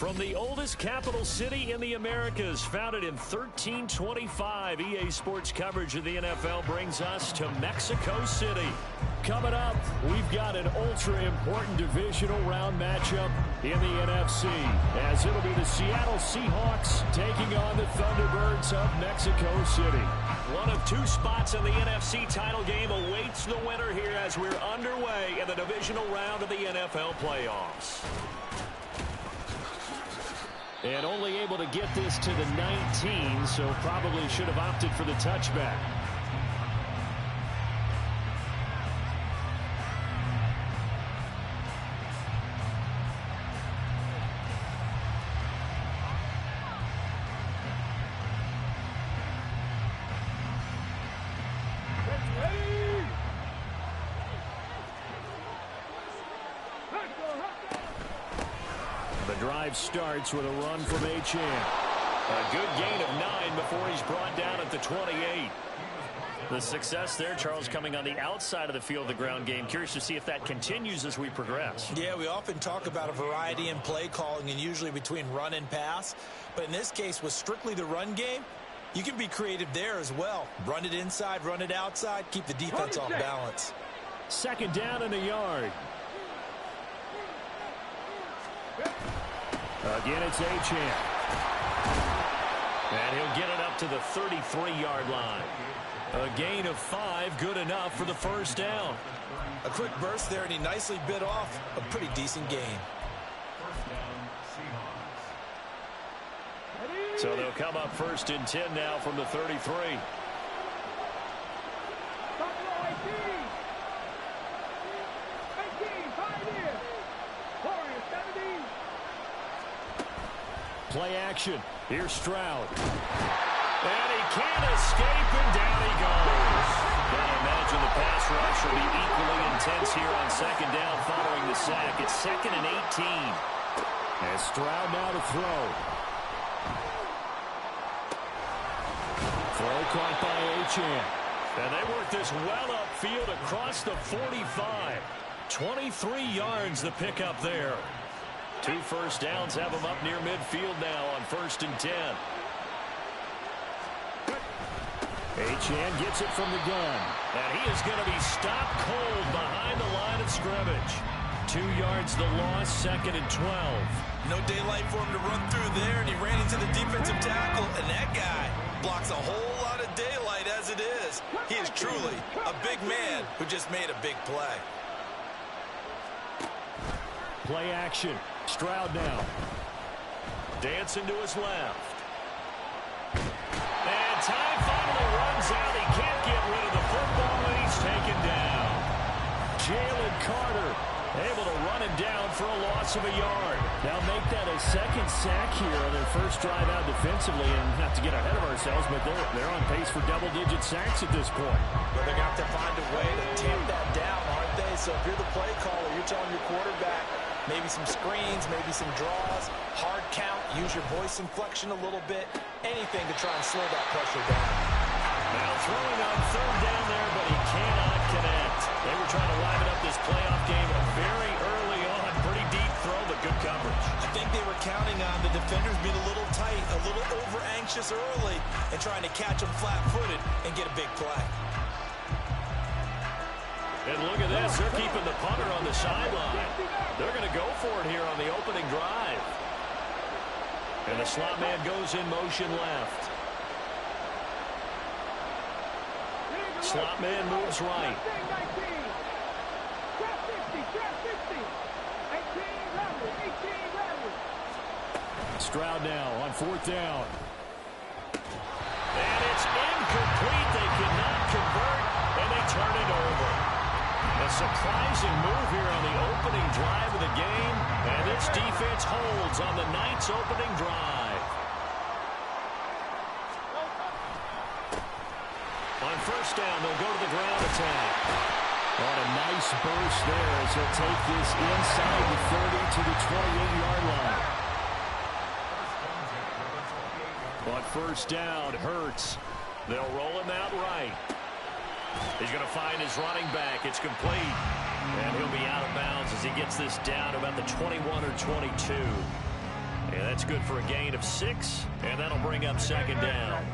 From the oldest capital city in the Americas, founded in 1325, EA Sports coverage of the NFL brings us to Mexico City. Coming up, we've got an ultra-important divisional round matchup in the NFC, as it'll be the Seattle Seahawks taking on the Thunderbirds of Mexico City. One of two spots in the NFC title game awaits the winner here as we're underway in the divisional round of the NFL playoffs. And only able to get this to the 19, so probably should have opted for the touchback. Starts with a run from H.N. A good gain of 9 before he's brought down at the 28. The success there, Charles, coming on the outside of the field, the ground game. Curious to see if that continues as we progress. Yeah, we often talk about a variety in play calling and usually between run and pass. But in this case, with strictly the run game, you can be creative there as well. Run it inside, run it outside, keep the defense off balance. Second down and a yard. Again, it's H.N. And he'll get it up to the 33-yard line. A gain of 5, good enough for the first down. A quick burst there, and he nicely bit off a pretty decent gain. So they'll come up first and 10 now from the 33. Play action. Here's Stroud. And he can't escape, and down he goes. Gotta imagine the pass rush will be equally intense here on second down following the sack. It's 2nd and 18. And Stroud now to throw. Throw caught by H.N. And they work this well upfield across the 45. 23 yards the pickup there. 2 first downs have him up near midfield now on 1st and 10. H.N. gets it from the gun. And he is going to be stopped cold behind the line of scrimmage. 2 yards the loss, 2nd and 12. No daylight for him to run through there, and he ran into the defensive tackle, and that guy blocks a whole lot of daylight as it is. He is truly a big man who just made a big play. Play action. Stroud now. Dancing to his left. And time finally runs out. He can't get rid of the football, and he's taken down. Jalen Carter able to run him down for a loss of a yard. Now make that a second sack here on their first drive out defensively, and not to get ahead of ourselves, but they're on pace for double-digit sacks at this point. Well, they're going to have to find a way to tamp that down, aren't they? So if you're the play caller, you're telling your quarterback, maybe some screens, maybe some draws, hard count, use your voice inflection a little bit, anything to try and slow that pressure down. Now throwing on third down there, but he cannot connect. They were trying to liven up this playoff game very early on. Pretty deep throw, but good coverage. I think they were counting on the defenders being a little tight, a little over-anxious early, and trying to catch them flat-footed and get a big play. And look at this. They're keeping the punter on the sideline. They're going to go for it here on the opening drive. And the slot man goes in motion left. Slot man moves right. Stroud now on 4th down. And it's incomplete. They cannot convert, and they turn it over. A surprising move here on the opening drive of the game, and this defense holds on the night's opening drive. On 1st down, they'll go to the ground attack. On a nice burst there as he'll take this inside the 30 to the 28-yard line. On 1st down, Hurts. They'll roll him out right. He's going to find his running back. It's complete. And he'll be out of bounds as he gets this down about the 21 or 22. And that's good for a gain of 6, and that'll bring up second down.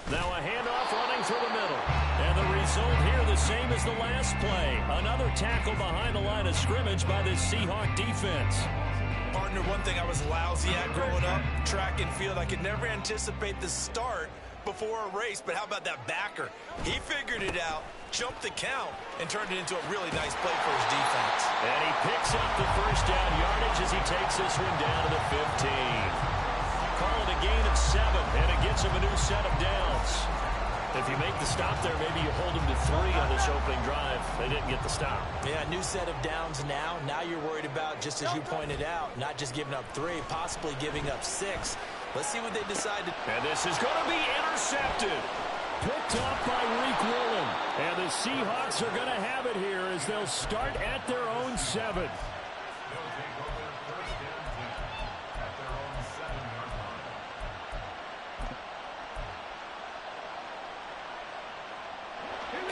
Now a handoff running through the middle. And the result here the same as the last play. Another tackle behind the line of scrimmage by this Seahawk defense. Partner, one thing I was lousy at growing up, track and field, I could never anticipate the start before a race, but how about that backer? He figured it out, jumped the count, and turned it into a really nice play for his defense. And he picks up the first down yardage as he takes this one down to the 15. Call it a gain of 7, and it gets him a new set of downs. If you make the stop there, maybe you hold him to 3 on this opening drive. They didn't get the stop. Yeah, new set of downs now. Now you're worried about, just as you pointed out, not just giving up 3, possibly giving up 6. Let's see what they decide to do. And this is going to be intercepted. Picked off by Reek Woolen. And the Seahawks are going to have it here as they'll start at their own 7.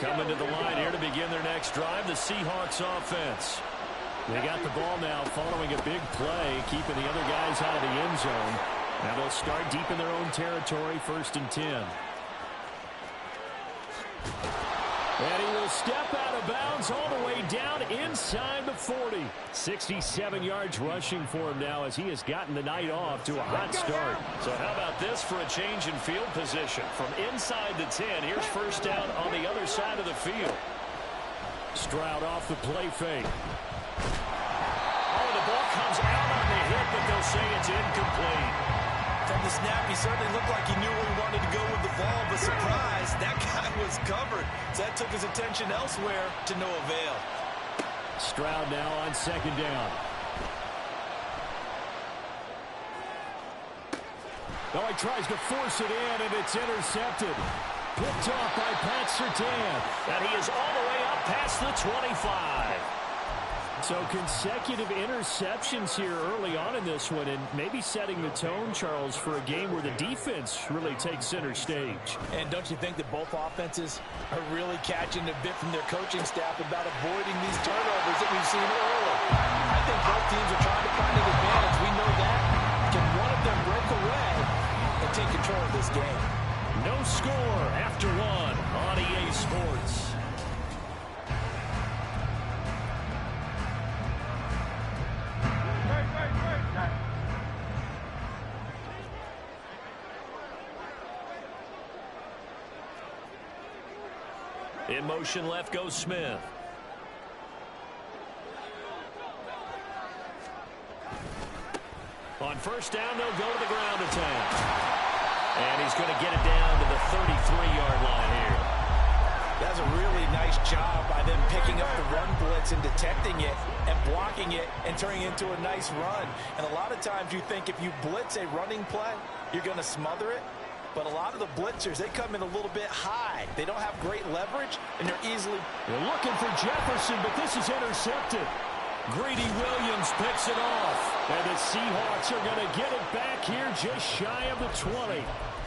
Coming to the line here to begin their next drive, the Seahawks offense. They got the ball now following a big play, keeping the other guys out of the end zone. Now they'll start deep in their own territory, 1st and 10. And he will step out of bounds all the way down inside the 40. 67 yards rushing for him now as he has gotten the night off to a hot start. So how about this for a change in field position? From inside the 10, here's first down on the other side of the field. Stroud off the play fake. Oh, the ball comes out on the hit, but they'll say it's incomplete. From the snap, he certainly looked like he knew where he wanted to go with the ball, but surprise, that guy was covered. So that took his attention elsewhere to no avail. Stroud now on 2nd down. Oh, he tries to force it in, and it's intercepted. Picked off by Pat Surtain. And he is all the way up past the 25. So consecutive interceptions here early on in this one, and maybe setting the tone, Charles, for a game where the defense really takes center stage. And don't you think that both offenses are really catching a bit from their coaching staff about avoiding these turnovers that we've seen early? I think both teams are trying to find an advantage. We know that. Can one of them break away and take control of this game? No score after 1 on EA Sports. In motion left goes Smith. On first down, they'll go to the ground attack. And he's going to get it down to the 33-yard line here. That's a really nice job by them picking up the run blitz and detecting it and blocking it and turning it into a nice run. And a lot of times you think if you blitz a running play, you're going to smother it. But a lot of the blitzers, they come in a little bit high. They don't have great leverage, and they're easily... They're looking for Jefferson, but this is intercepted. Greedy Williams picks it off. And the Seahawks are going to get it back here just shy of the 20.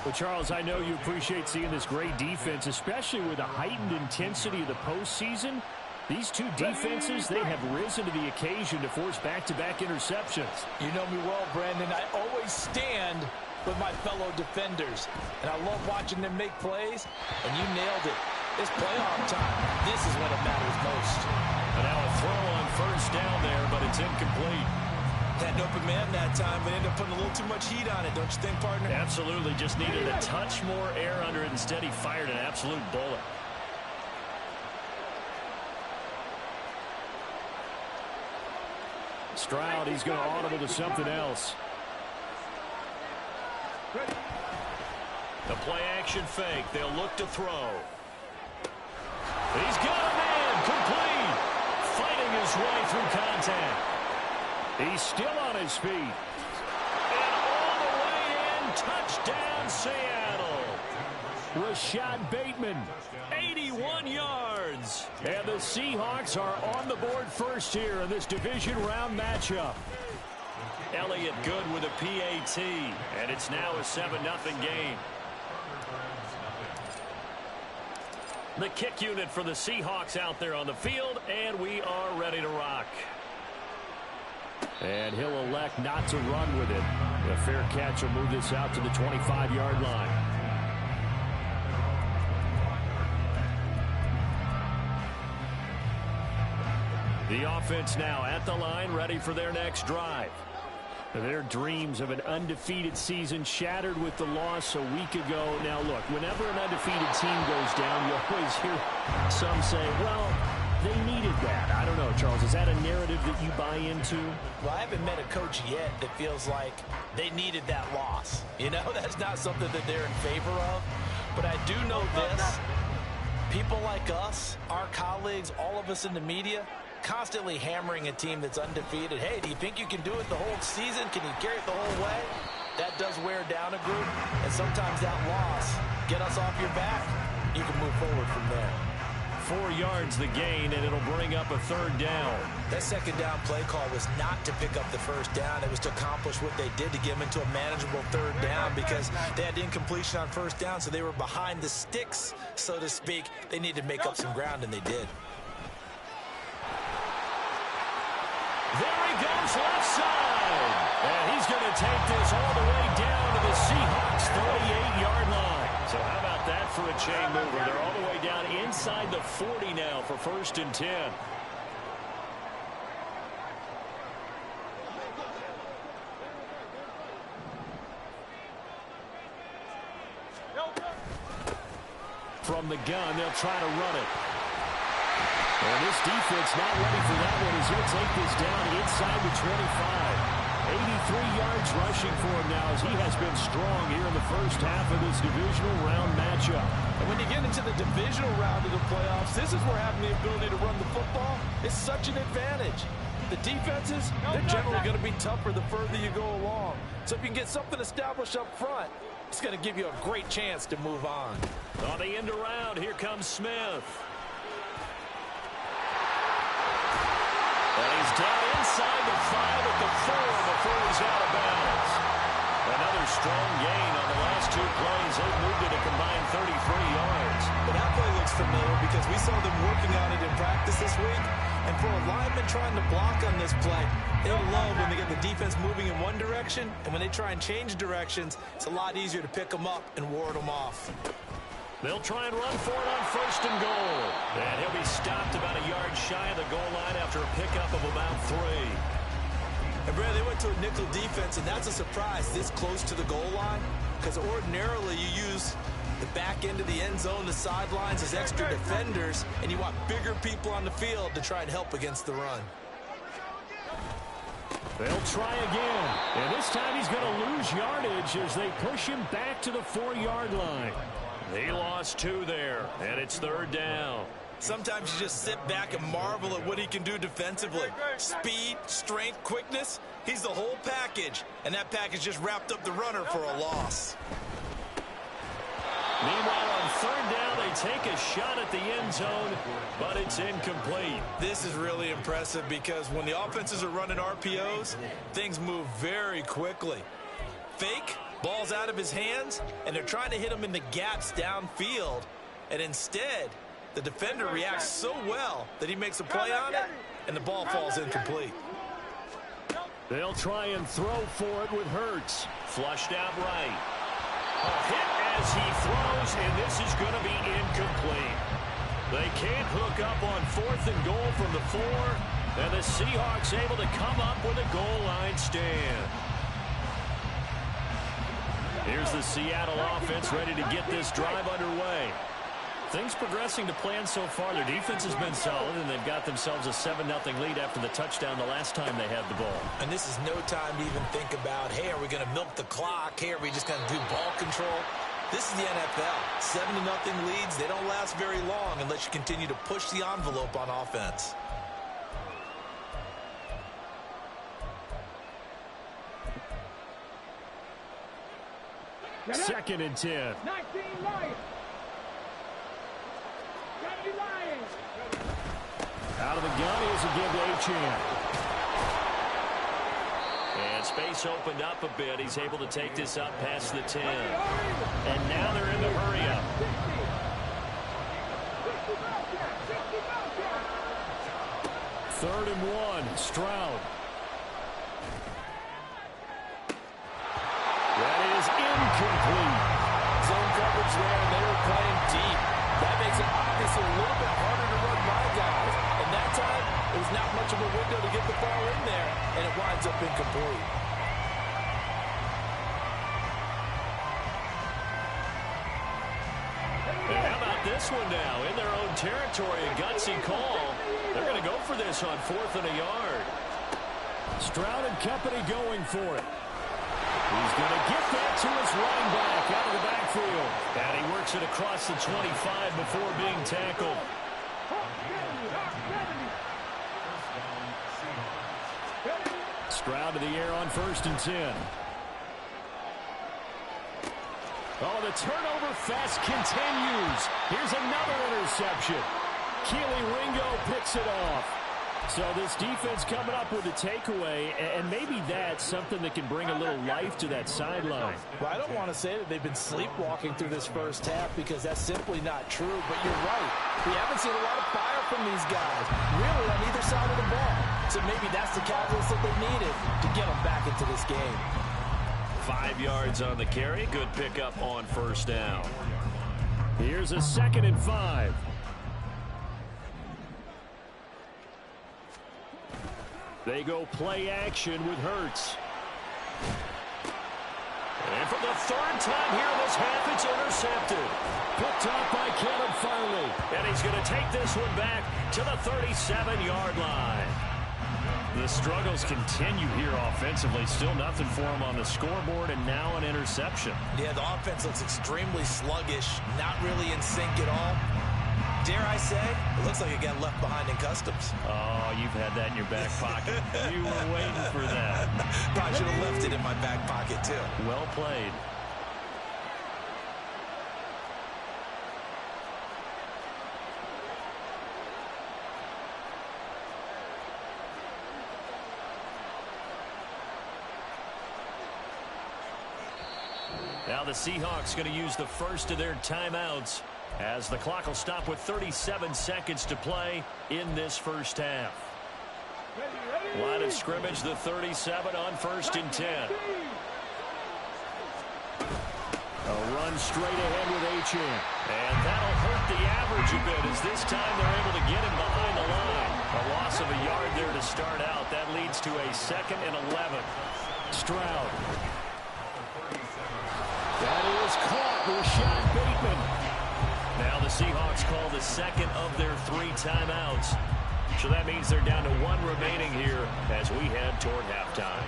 Well, Charles, I know you appreciate seeing this great defense, especially with the heightened intensity of the postseason. These two defenses, they have risen to the occasion to force back-to-back interceptions. You know me well, Brandon. I always stand with my fellow defenders, and I love watching them make plays, and you nailed it. It's playoff time. This is when it matters most. And now a throw on first down there, but it's incomplete. Had an open man that time, but ended up putting a little too much heat on it, don't you think, partner? Absolutely. Just needed a touch more air under it. Instead, he fired an absolute bullet. Stroud, he's going to audible to something else. The play action fake. They'll look to throw. He's got a man complete. Fighting his way through contact. He's still on his feet. And all the way in. Touchdown, Seattle. Rashad Bateman, 81 yards. And the Seahawks are on the board first here in this division round matchup. Elliott good with a PAT, and it's now a 7-0 game. The kick unit for the Seahawks out there on the field, and we are ready to rock. And he'll elect not to run with it. A fair catch will move this out to the 25-yard line. The offense now at the line, ready for their next drive. Their dreams of an undefeated season shattered with the loss a week ago. Now, look, whenever an undefeated team goes down, you always hear some say, well, they needed that. I don't know, Charles. Is that a narrative that you buy into? Well, I haven't met a coach yet that feels like they needed that loss. You know, that's not something that they're in favor of. But I do know this. People like us, our colleagues, all of us in the media, constantly hammering a team that's undefeated. Hey, do you think you can do it the whole season? Can you carry it the whole way? That does wear down a group, and sometimes that loss, get us off your back, you can move forward from there. 4 yards the gain, and it'll bring up a third down. That second down play call was not to pick up the first down. It was to accomplish what they did to get them into a manageable third down because they had incompletion on first down, so they were behind the sticks, so to speak. They needed to make up some ground, and they did. There he goes left side. And he's going to take this all the way down to the Seahawks 38-yard line. So how about that for a chain mover? They're all the way down inside the 40 now for 1st and 10. From the gun, they'll try to run it. And this defense not ready for that one as he'll take this down inside the 25. 83 yards rushing for him now as he has been strong here in the first half of this divisional round matchup. And when you get into the divisional round of the playoffs, this is where having the ability to run the football is such an advantage. The defenses, they're generally going to be tougher the further you go along. So if you can get something established up front, it's going to give you a great chance to move on. On the end around, here comes Smith. And he's down inside the 5 at the 4 before he's out of bounds. Another strong gain on the last 2 plays. They've moved it a combined 33 yards. But that play looks familiar because we saw them working on it in practice this week. And for a lineman trying to block on this play, they love when they get the defense moving in one direction. And when they try and change directions, it's a lot easier to pick them up and ward them off. They'll try and run for it on 1st and goal. And he'll be stopped about a yard shy of the goal line after a pickup of about 3. And Brad, they went to a nickel defense, and that's a surprise this close to the goal line. Because ordinarily you use the back end of the end zone, the sidelines as extra defenders, and you want bigger people on the field to try and help against the run. They'll try again. And this time he's going to lose yardage as they push him back to the 4-yard line. He lost 2 there, and it's 3rd down. Sometimes you just sit back and marvel at what he can do defensively. Speed, strength, quickness, he's the whole package. And that package just wrapped up the runner for a loss. Meanwhile, on 3rd down, they take a shot at the end zone, but it's incomplete. This is really impressive because when the offenses are running RPOs, things move very quickly. Fake. Ball's out of his hands, and they're trying to hit him in the gaps downfield. And instead, the defender reacts so well that he makes a play on it, and the ball falls incomplete. They'll try and throw for it with Hurts. Flushed out right. A hit as he throws, and this is going to be incomplete. They can't hook up on 4th and goal from the 4, and the Seahawks able to come up with a goal line stand. Here's the Seattle offense ready to get this drive underway. Things progressing to plan so far. Their defense has been solid, and they've got themselves a 7-0 lead after the touchdown the last time they had the ball. And this is no time to even think about, hey, are we going to milk the clock? Hey, are we just going to do ball control? This is the NFL. 7-0 leads, they don't last very long unless you continue to push the envelope on offense. Second and 10. 19 Lions. Out of the gun is again to Achane. And space opened up a bit. He's able to take this up past the 10. And now they're in the hurry up. 3rd and 1. Stroud. That is incomplete. Zone coverage there, and they were playing deep. That makes it obviously a little bit harder to run by guys. And that time, it was not much of a window to get the ball in there, and it winds up incomplete. And how about this one now? In their own territory, a gutsy call. They're going to go for this on 4th and a yard. Stroud and company going for it. He's going to get that to his running back out of the backfield. And he works it across the 25 before being tackled. Stroud to the air on 1st and 10. Oh, the turnover fest continues. Here's another interception. Keely Ringo picks it off. So this defense coming up with a takeaway, and maybe that's something that can bring a little life to that sideline. Well, I don't want to say that they've been sleepwalking through this first half because that's simply not true, but you're right. We haven't seen a lot of fire from these guys, really on either side of the ball. So maybe that's the catalyst that they needed to get them back into this game. 5 yards on the carry. Good pickup on 1st down. Here's a 2nd and 5. They go play action with Hurts. And for the 3rd time here in this half, it's intercepted. Picked up by Kevin Farley. And he's going to take this one back to the 37-yard line. The struggles continue here offensively. Still nothing for him on the scoreboard, and now an interception. Yeah, the offense looks extremely sluggish, not really in sync at all. Dare I say, it looks like it got left behind in customs. Oh, you've had that in your back pocket. You were waiting for that. Probably should have left it in my back pocket, too. Well played. Now the Seahawks going to use the first of their timeouts as the clock will stop with 37 seconds to play in this first half. Line of scrimmage, the 37 on 1st and 10. A run straight ahead with Achane. And that'll hurt the average a bit as this time they're able to get him behind the line. A loss of a yard there to start out. That leads to a 2nd and 11. Stroud. That is caught with Rashad Bateman. Now the Seahawks call the 2nd of their 3 timeouts. So that means they're down to 1 remaining here as we head toward halftime.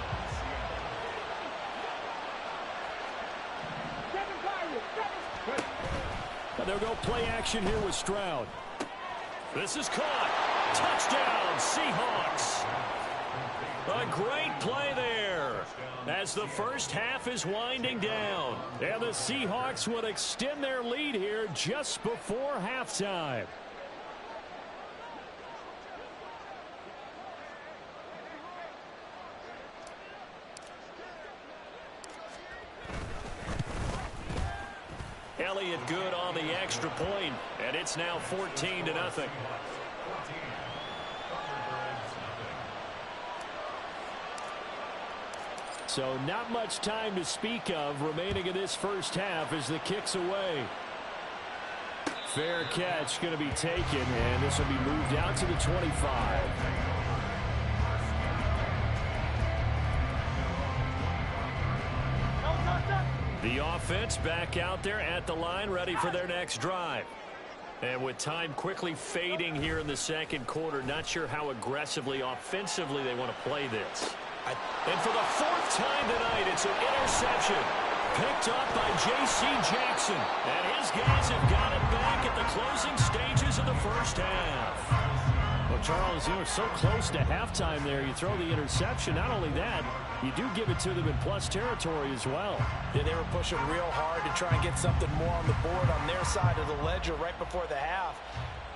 And they'll go play action here with Stroud. This is caught. Touchdown, Seahawks. A great play there as the first half is winding down. And the Seahawks would extend their lead here just before halftime. Elliott good on the extra point, and it's now 14-0. So not much time to speak of remaining in this first half as the kick's away. Fair catch going to be taken, and this will be moved out to the 25. The offense back out there at the line, ready for their next drive. And with time quickly fading here in the second quarter, not sure how aggressively, offensively they want to play this. And for the 4th time tonight, it's an interception. Picked up by J.C. Jackson. And his guys have got it back at the closing stages of the first half. Well, Charles, you know, so close to halftime there. You throw the interception. Not only that, you do give it to them in plus territory as well. Yeah, they were pushing real hard to try and get something more on the board on their side of the ledger right before the half.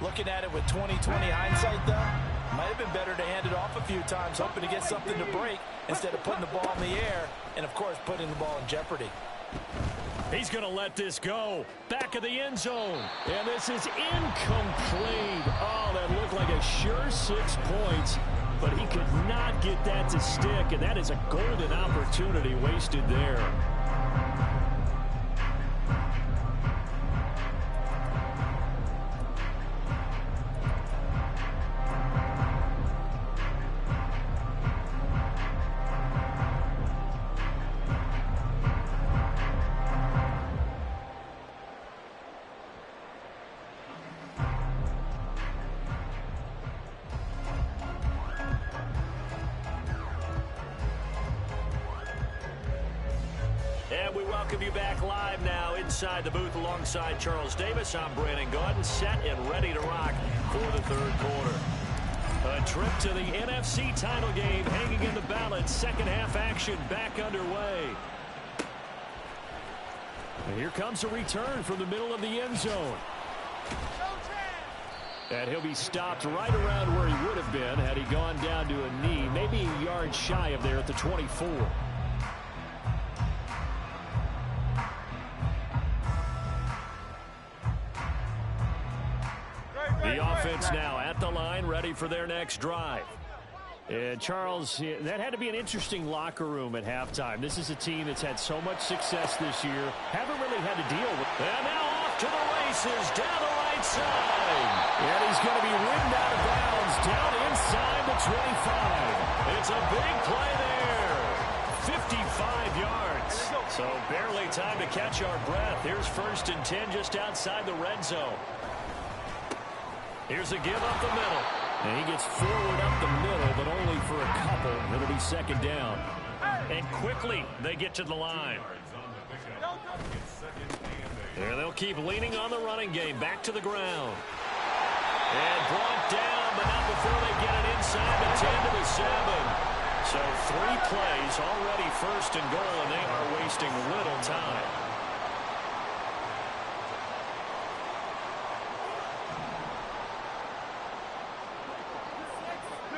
Looking at it with 20/20 hindsight, though, might have been better to hand it off a few times, hoping to get something to break instead of putting the ball in the air and, of course, putting the ball in jeopardy. He's going to let this go. Back of the end zone. And this is incomplete. Oh, that looked like a sure 6 points, but he could not get that to stick, and that is a golden opportunity wasted there. And we welcome you back live now inside the booth alongside Charles Davis. I'm Brandon Gaudin, set and ready to rock for the third quarter. A trip to the NFC title game hanging in the balance. Second half action back underway. And here comes a return from the middle of the end zone. And he'll be stopped right around where he would have been had he gone down to a knee, maybe a yard shy of there at the 24. The offense now at the line, ready for their next drive. And Charles, that had to be an interesting locker room at halftime. This is a team that's had so much success this year, haven't really had to deal with. And now off to the races, down the right side. And he's going to be ridden out of bounds, down inside the 25. It's a big play there. 55 yards. So barely time to catch our breath. Here's 1st and 10 just outside the red zone. Here's a give up the middle. And he gets forward up the middle, but only for a couple. It'll be 2nd down. And quickly they get to the line. And they'll keep leaning on the running game. Back to the ground. And brought down, but not before they get it inside the 10 to the 7. So 3 plays, already 1st and goal, and they are wasting little time.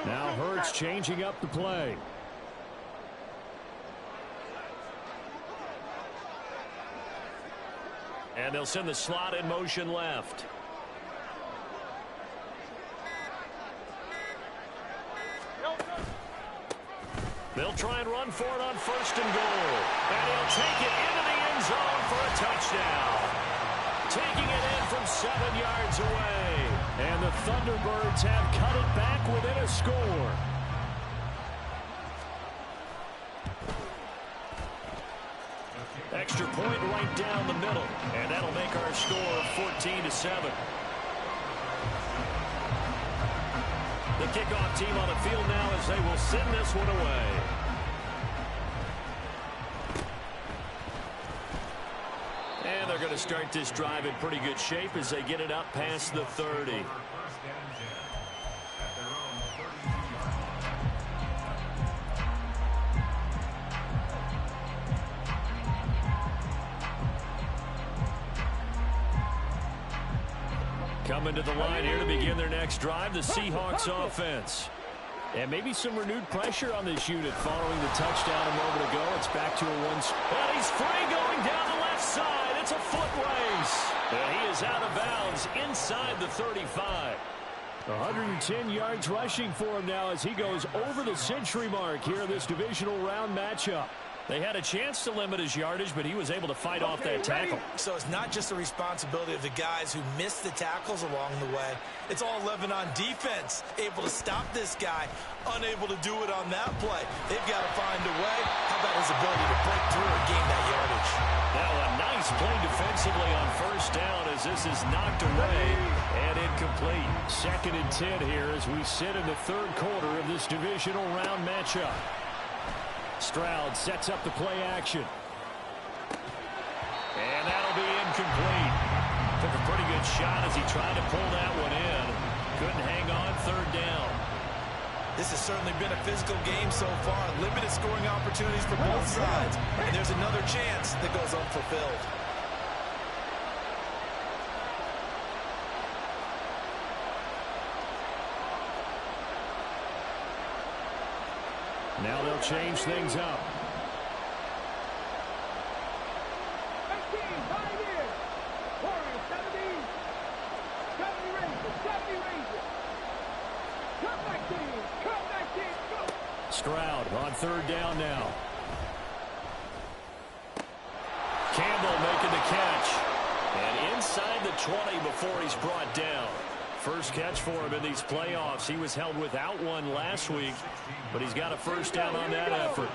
Now Hurts changing up the play. And they'll send the slot in motion left. They'll try and run for it on 1st and goal. And he'll take it into the end zone for a touchdown. Taking it in from 7 yards away. And the Thunderbirds have cut it back within a score. Extra point right down the middle. And that'll make our score 14-7. The kickoff team on the field now as they will send this one away. And they're going to start this drive in pretty good shape as they get it up past the 30. Coming to the line here to begin their next drive, the Seahawks offense. And maybe some renewed pressure on this unit following the touchdown a moment ago. It's back to a 1. And he's free going down the left side. It's a foot race. And he is out of bounds inside the 35. 110 yards rushing for him now as he goes over the century mark here in this divisional round matchup. They had a chance to limit his yardage, but he was able to fight off that tackle. So it's not just the responsibility of the guys who missed the tackles along the way. It's all 11 on defense, able to stop this guy, unable to do it on that play. They've got to find a way. How about his ability to break through and gain that yardage? Now a nice play defensively on 1st down as this is knocked away and incomplete. 2nd and 10 here as we sit in the 3rd quarter of this divisional round matchup. Stroud sets up the play action. And that'll be incomplete. Took a pretty good shot as he tried to pull that one in. Couldn't hang on 3rd down. This has certainly been a physical game so far. Limited scoring opportunities for both sides. And there's another chance that goes unfulfilled. Now they'll change things up. Stroud on third down now. Campbell making the catch. And inside the 20 before he's brought down. First catch for him in these playoffs. He was held without one last week, but he's got a first down on that effort.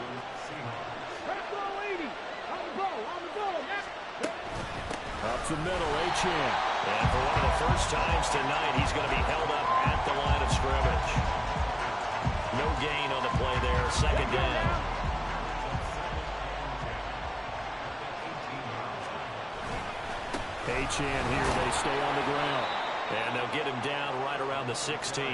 Up the middle, Achane. And for one of the first times tonight, he's going to be held up at the line of scrimmage. No gain on the play there. Second down. Achane here. They stay on the ground. And they'll get him down right around the 16.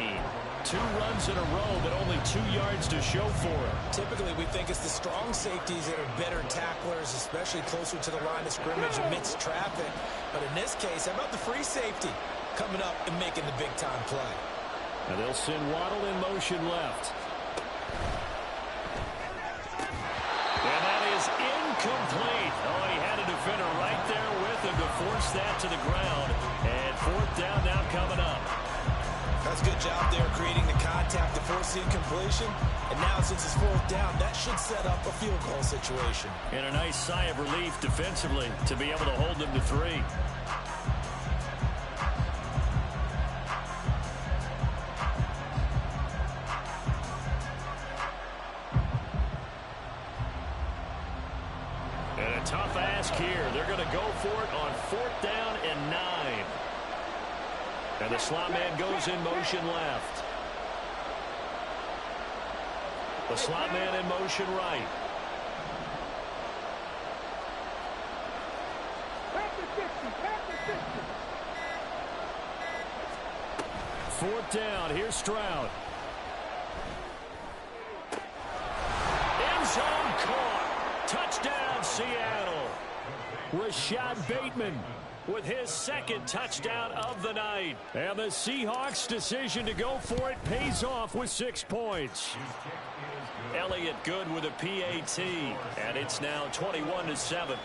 2 runs in a row, but only 2 yards to show for him. Typically, we think it's the strong safeties that are better tacklers, especially closer to the line of scrimmage amidst traffic. But in this case, how about the free safety coming up and making the big-time play? And they'll send Waddle in motion left. And that is incomplete. Oh, he had a defender right there with him to force that to the ground. And fourth down now coming up. That's a good job there creating the contact to force the incompletion. And now since it's fourth down, that should set up a field goal situation. And a nice sigh of relief defensively to be able to hold them to 3. And a tough ask here. They're going to go for it on fourth down and 9. And the slot man goes in motion left. The slot man in motion right. Fourth down. Here's Stroud. End zone caught. Touchdown, Seattle. Rashad Bateman with his second touchdown of the night. And the Seahawks' decision to go for it pays off with 6 points. Elliott Good with a PAT. And it's now 21-7.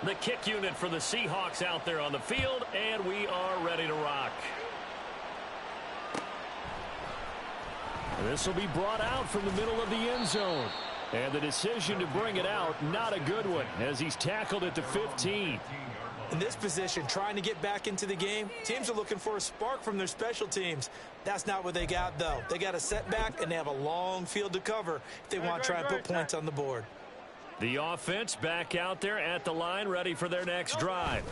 The kick unit for the Seahawks out there on the field, and we are ready to rock. This will be brought out from the middle of the end zone. And the decision to bring it out, not a good one, as he's tackled at the 15. In this position, trying to get back into the game, teams are looking for a spark from their special teams. That's not what they got, though. They got a setback, and they have a long field to cover if they want to try and put points on the board. The offense back out there at the line, ready for their next drive.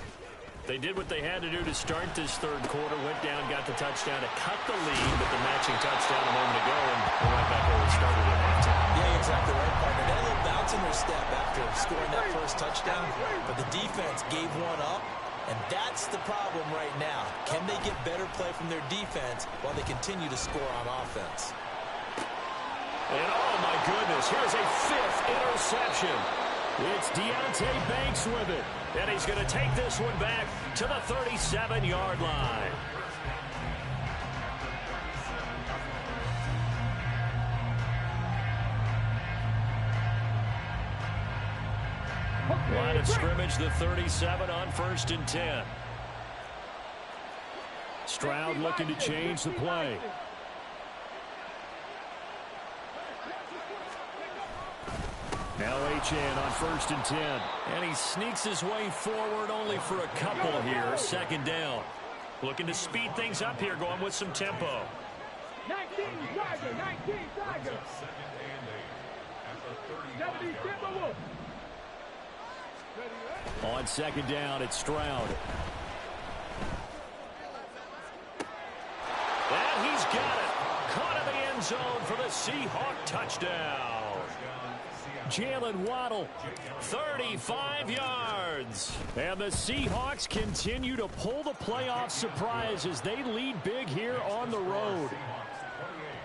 They did what they had to do to start this third quarter, went down, got the touchdown to cut the lead with the matching touchdown a moment ago, and we're right back where we started at halftime. Yeah, you're exactly right, partner. They had a little bounce in their step after scoring that first touchdown, but the defense gave one up, and that's the problem right now. Can they get better play from their defense while they continue to score on offense? And oh my goodness, here's a 5th interception. It's Deonte Banks with it. And he's going to take this one back to the 37-yard line. Line of scrimmage, the 37 on 1st and 10. Stroud looking to change the play. Now Achane on 1st and 10. And he sneaks his way forward only for a couple here. 2nd down. Looking to speed things up here, going with some tempo. 19 Tiger. 70 Timberwolves. On 2nd down, it's Stroud. And he's got it. Caught in the end zone for the Seahawk touchdown. Jalen Waddle, 35 yards. And the Seahawks continue to pull the playoff surprise as they lead big here on the road.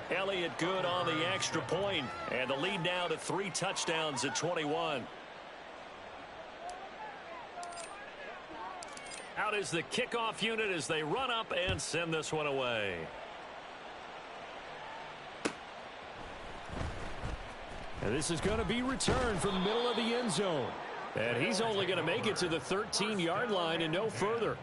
Elliott Good on the extra point, and the lead now to 3 touchdowns at 21. Out is the kickoff unit as they run up and send this one away. And this is going to be returned from the middle of the end zone. And he's only going to make it to the 13-yard line and no further.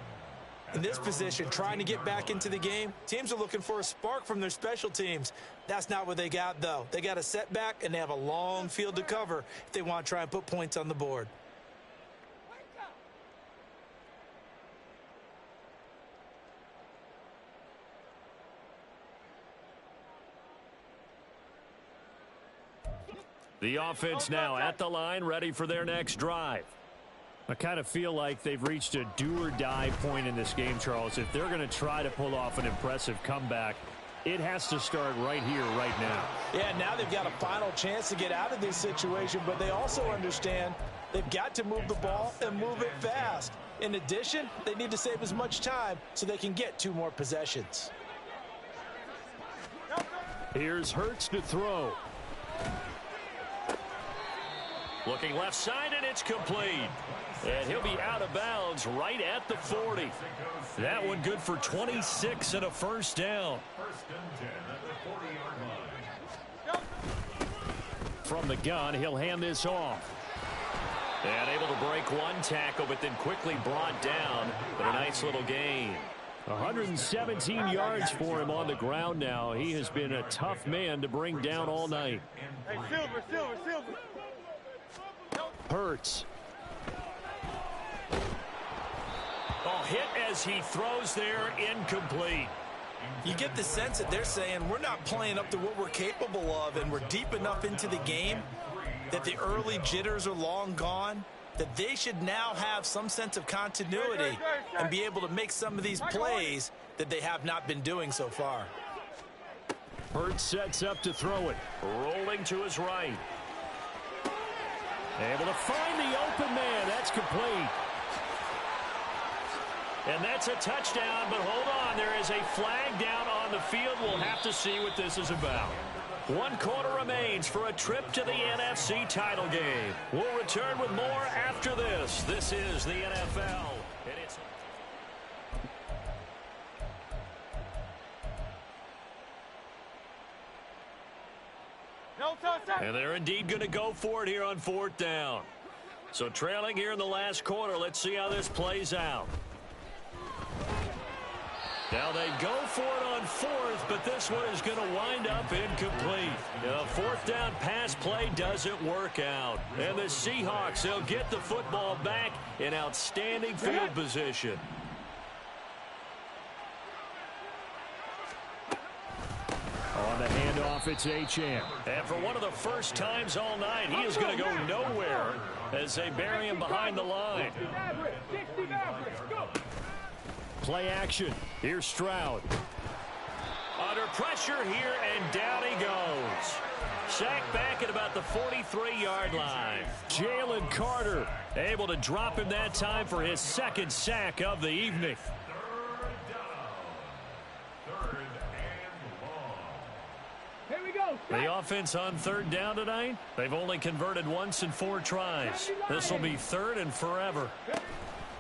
In this position, trying to get back into the game, teams are looking for a spark from their special teams. That's not what they got, though. They got a setback, and they have a long field to cover if they want to try and put points on the board. The offense now at the line, ready for their next drive. I kind of feel like they've reached a do-or-die point in this game, Charles. If they're going to try to pull off an impressive comeback, it has to start right here, right now. Yeah, now they've got a final chance to get out of this situation, but they also understand they've got to move the ball and move it fast. In addition, they need to save as much time so they can get 2 more possessions. Here's Hurts to throw. Looking left side, and it's complete. And he'll be out of bounds right at the 40. That one good for 26 and a first down. From the gun, he'll hand this off. And able to break one tackle, but then quickly brought down. But a nice little gain. 117 yards for him on the ground now. He has been a tough man to bring down all night. Hey, Silver. Hurts. Oh, hit as he throws there, incomplete. You get the sense that they're saying we're not playing up to what we're capable of, and we're deep enough into the game that the early jitters are long gone, that they should now have some sense of continuity and be able to make some of these plays that they have not been doing so far. Hurts sets up to throw it. Rolling to his right. Able to find the open man. That's complete. And that's a touchdown, but hold on. There is a flag down on the field. We'll have to see what this is about. 1 quarter remains for a trip to the NFC title game. We'll return with more after this. This is the NFL. And it's... And they're indeed going to go for it here on 4th down. So trailing here in the last quarter. Let's see how this plays out. Now they go for it on 4th, but this one is going to wind up incomplete. The 4th down pass play doesn't work out. And the Seahawks, they'll get the football back in outstanding field position. On the handoff, it's Achane. And for one of the first times all night, he is going to go nowhere as they bury him behind the line. Play action. Here's Stroud. Under pressure here, and down he goes. Sacked back at about the 43-yard line. Jalen Carter able to drop him that time for his 2nd sack of the evening. The offense on 3rd down tonight, they've only converted once in 4 tries. This will be 3rd and forever.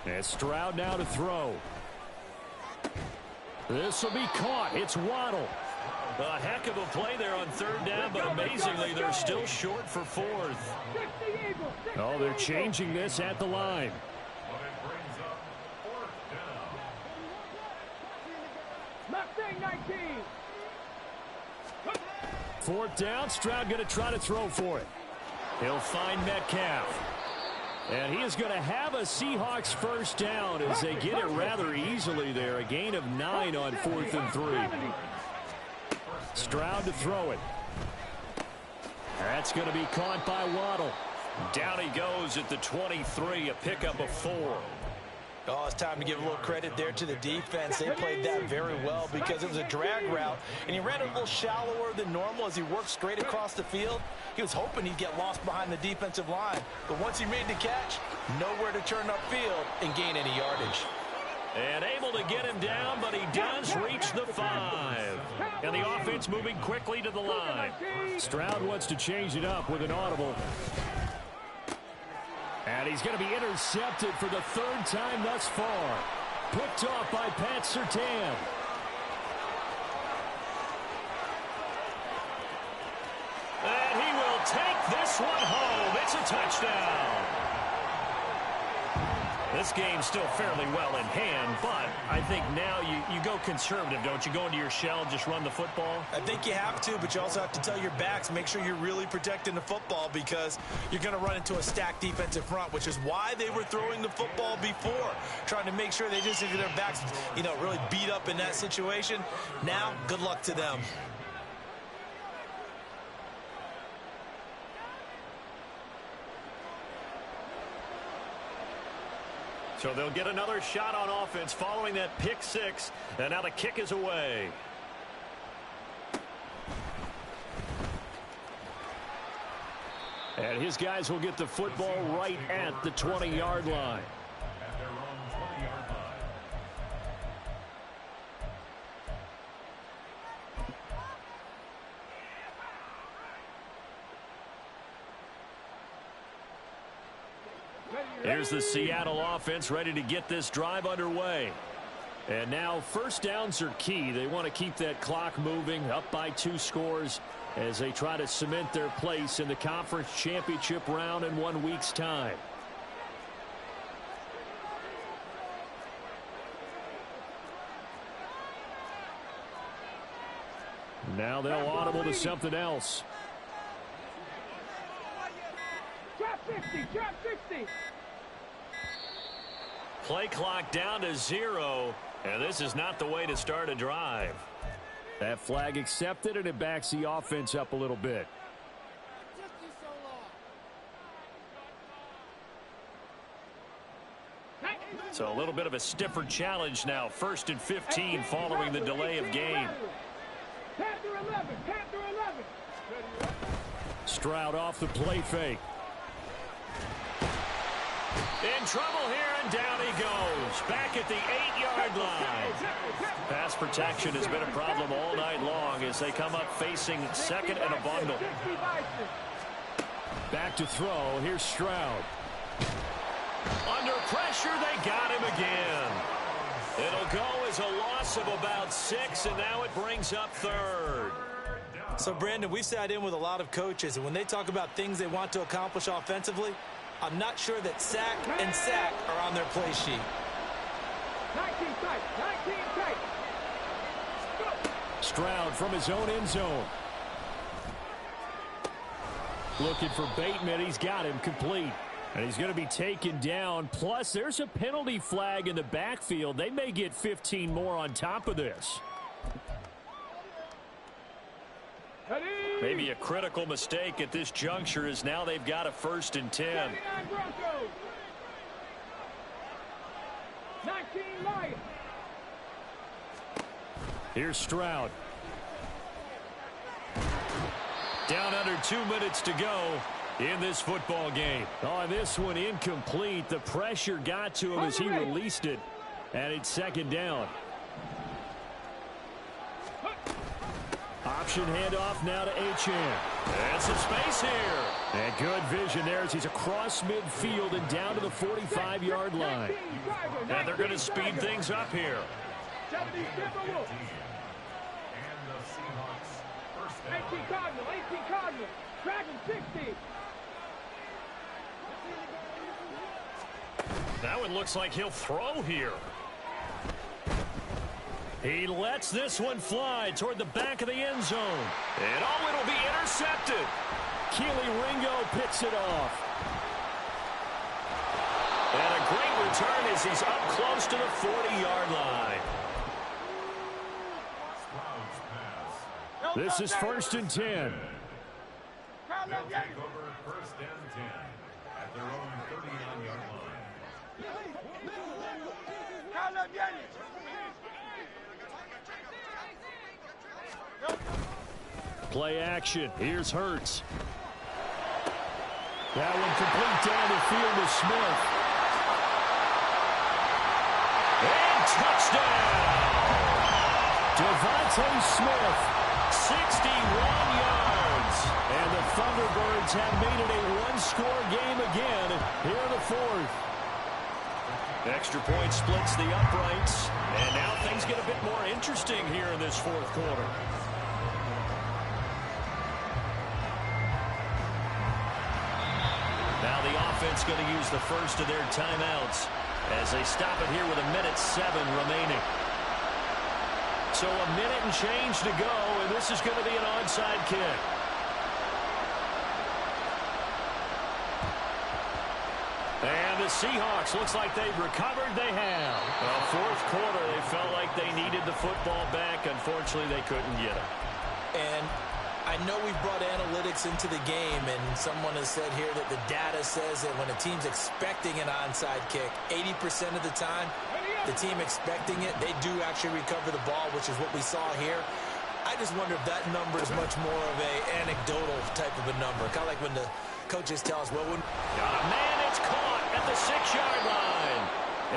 And Stroud now to throw. This will be caught. It's Waddle. A heck of a play there on 3rd down, but amazingly, they're still short for 4th. Oh, they're changing this at the line. Mustang 19. 4th down, Stroud going to try to throw for it. He'll find Metcalf. And he is going to have a Seahawks first down as they get it rather easily there. A gain of 9 on 4th and 3. Stroud to throw it. That's going to be caught by Waddle. Down he goes at the 23, a pickup of 4. Oh, it's time to give a little credit there to the defense. They played that very well because it was a drag route, and he ran a little shallower than normal as he worked straight across the field. He was hoping he'd get lost behind the defensive line, but once he made the catch, nowhere to turn upfield and gain any yardage. And able to get him down, but he does reach the 5. And the offense moving quickly to the line. Stroud wants to change it up with an audible. And he's going to be intercepted for the 3rd time thus far. Picked off by Pat Surtain. And he will take this one home. It's a touchdown. This game's still fairly well in hand, but I think now you go conservative, don't you? Go into your shell, just run the football? I think you have to, but you also have to tell your backs, make sure you're really protecting the football because you're going to run into a stacked defensive front, which is why they were throwing the football before, trying to make sure they just get their backs, really beat up in that situation. Now, good luck to them. So they'll get another shot on offense following that pick six. And now the kick is away. And his guys will get the football right at the 20-yard line. Here's the Seattle offense ready to get this drive underway. And now first downs are key. They want to keep that clock moving, up by 2 scores as they try to cement their place in the conference championship round in 1 week's time. Now they'll audible to something else. Drop 50, drop 50. Play clock down to 0, and this is not the way to start a drive. That flag accepted, and it backs the offense up a little bit. So a little bit of a stiffer challenge now. 1st and 15 following the delay of game. Panther 11, Panther 11. Stroud off the play fake. In trouble here, and down he goes. Back at the 8-yard line. Pass protection has been a problem all night long as they come up facing second and a bundle. Back to throw. Here's Stroud. Under pressure, they got him again. It'll go as a loss of about 6, and now it brings up 3rd. So, Brandon, we sat in with a lot of coaches, and when they talk about things they want to accomplish offensively, I'm not sure that sack and sack are on their play sheet. 19 tight, 19 tight. Stroud from his own end zone. Looking for Bateman. He's got him complete. And he's going to be taken down. Plus, there's a penalty flag in the backfield. They may get 15 more on top of this. Maybe a critical mistake at this juncture is now they've got a 1st and 10. 19 Lions. Here's Stroud. Down under 2 minutes to go in this football game. On this one, incomplete. The pressure got to him as he released it. And it's 2nd down. Option handoff now to Achane. And some space here. And good vision there as he's across midfield and down to the 45-yard line. And they're going to speed things up here. 18 Cardinal, 18 Cardinal. Dragon 60. Now it looks like he'll throw here. He lets this one fly toward the back of the end zone. And oh, it'll be intercepted. Keely Ringo picks it off. And a great return as he's up close to the 40-yard line. This is 1st and 10. They'll take over 1st and 10 at their own 39-yard line. Play action. Here's Hurts. That one complete down the field to Smith. And touchdown! Devontae Smith, 61 yards. And the Thunderbirds have made it a one-score game again here in the 4th. Extra point splits the uprights. And now things get a bit more interesting here in this 4th quarter. Now the offense going to use the first of their timeouts as they stop it here with 1:07 remaining. So 1 minute and change to go, and this is going to be an onside kick. And the Seahawks, looks like they've recovered. They have. Well, fourth quarter, they felt like they needed the football back. Unfortunately, they couldn't get it. And I know we've brought analytics into the game, and someone has said here that the data says that when a team's expecting an onside kick, 80% of the time, the team expecting it, they do actually recover the ball, which is what we saw here. I just wonder if that number is much more of a anecdotal type of a number. Kind of like when the coaches tell us, well, when... Got a man, it's caught at the 6-yard line.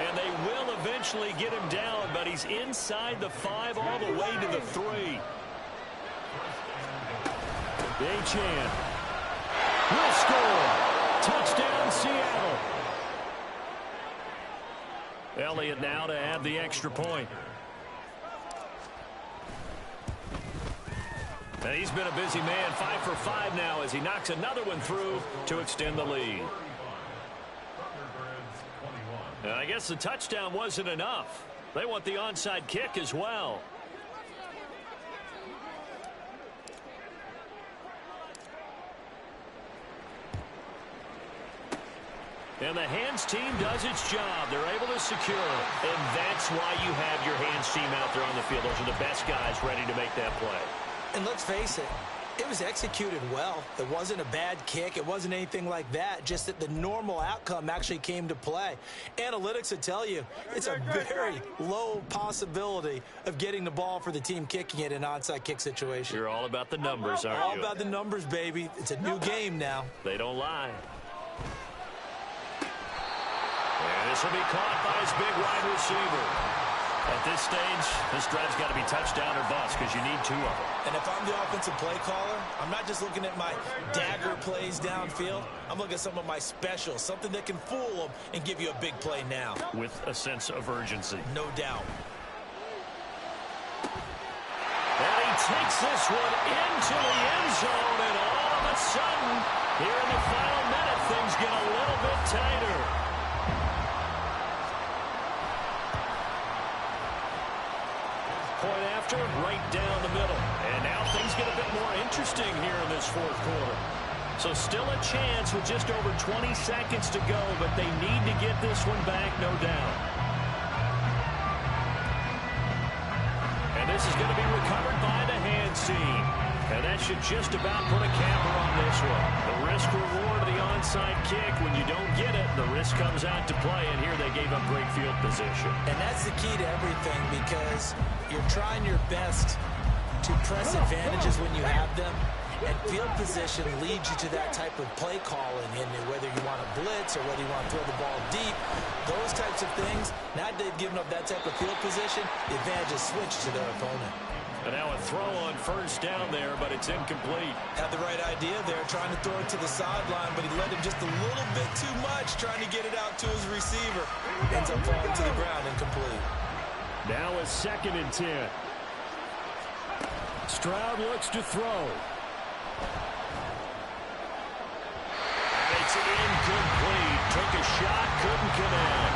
And they will eventually get him down, but he's inside the 5 all the way to the 3. Achane will score. Touchdown, Seattle. Elliott now to add the extra point. And he's been a busy man, 5 for 5 now as he knocks another one through to extend the lead. And I guess the touchdown wasn't enough. They want the onside kick as well. And the hands team does its job. They're able to secure, and that's why you have your hands team out there on the field. Those are the best guys ready to make that play. And let's face it, it was executed well. It wasn't a bad kick. It wasn't anything like that, just that the normal outcome actually came to play. Analytics would tell you it's a very low possibility of getting the ball for the team kicking it in an onside kick situation. You're all about the numbers, aren't you? All about the numbers, baby. It's a new game now. They don't lie. And this will be caught by his big wide receiver. At this stage, this drive's got to be touchdown or bust because you need 2 of them. And if I'm the offensive play caller, I'm not just looking at my dagger plays downfield. I'm looking at some of my specials, something that can fool them and give you a big play now. With a sense of urgency. No doubt. And he takes this one into the end zone, and all of a sudden, here in the final minute, things get a little bit tighter. Point after, right down the middle. And now things get a bit more interesting here in this fourth quarter. So still a chance with just over 20 seconds to go, but they need to get this one back, no doubt. And this is going to be recovered by the hands team. And that should just about put a capper on this one. The risk-reward of the onside kick, when you don't get it, the risk comes out to play, and here they gave up great field position. And that's the key to everything, because you're trying your best to press advantages when you have them, and field position leads you to that type of play calling, and whether you want to blitz or whether you want to throw the ball deep, those types of things, now they've given up that type of field position, the advantage is switched to their opponent. And now a throw on first down there, but it's incomplete. Had the right idea there, trying to throw it to the sideline, but he led him just a little bit too much, trying to get it out to his receiver. Ends up falling to the ground, incomplete. Now a 2nd and 10. Stroud looks to throw. And it's incomplete. Took a shot, couldn't connect.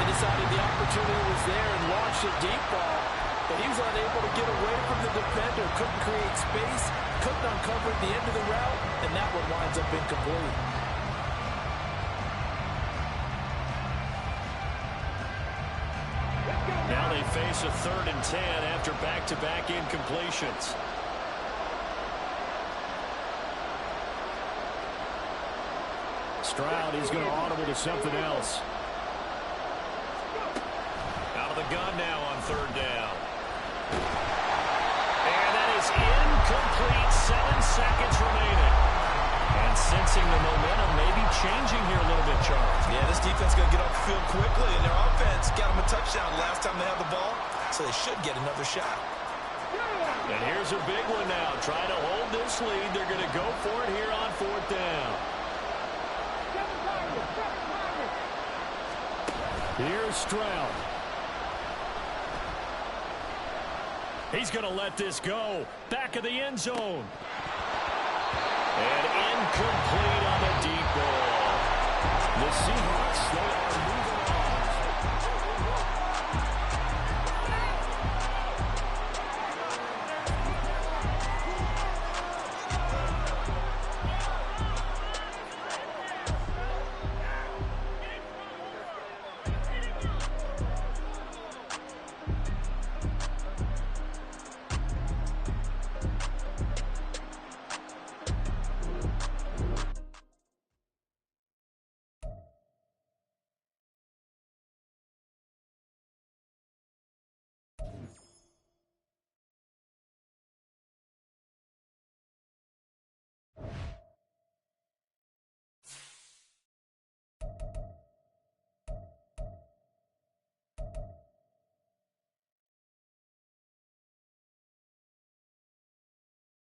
They decided the opportunity was there and launched a deep ball, but he was unable to get away from the defender, couldn't create space, couldn't uncover the end of the route, and that one winds up incomplete. Now they face a 3rd and 10 after back-to-back incompletions. Stroud is going to audible to something else. Out of the gun now on 3rd down. And that is incomplete. 7 seconds remaining. And sensing the momentum may be changing here a little bit, Charles. Yeah, this defense is going to get off the field quickly, and their offense got them a touchdown last time they had the ball, so they should get another shot. And here's a big one now. Trying to hold this lead. They're going to go for it here on 4th down. Here's Stroud. He's going to let this go. Back of the end zone. And incomplete on the deep ball. The Seahawks, they are moving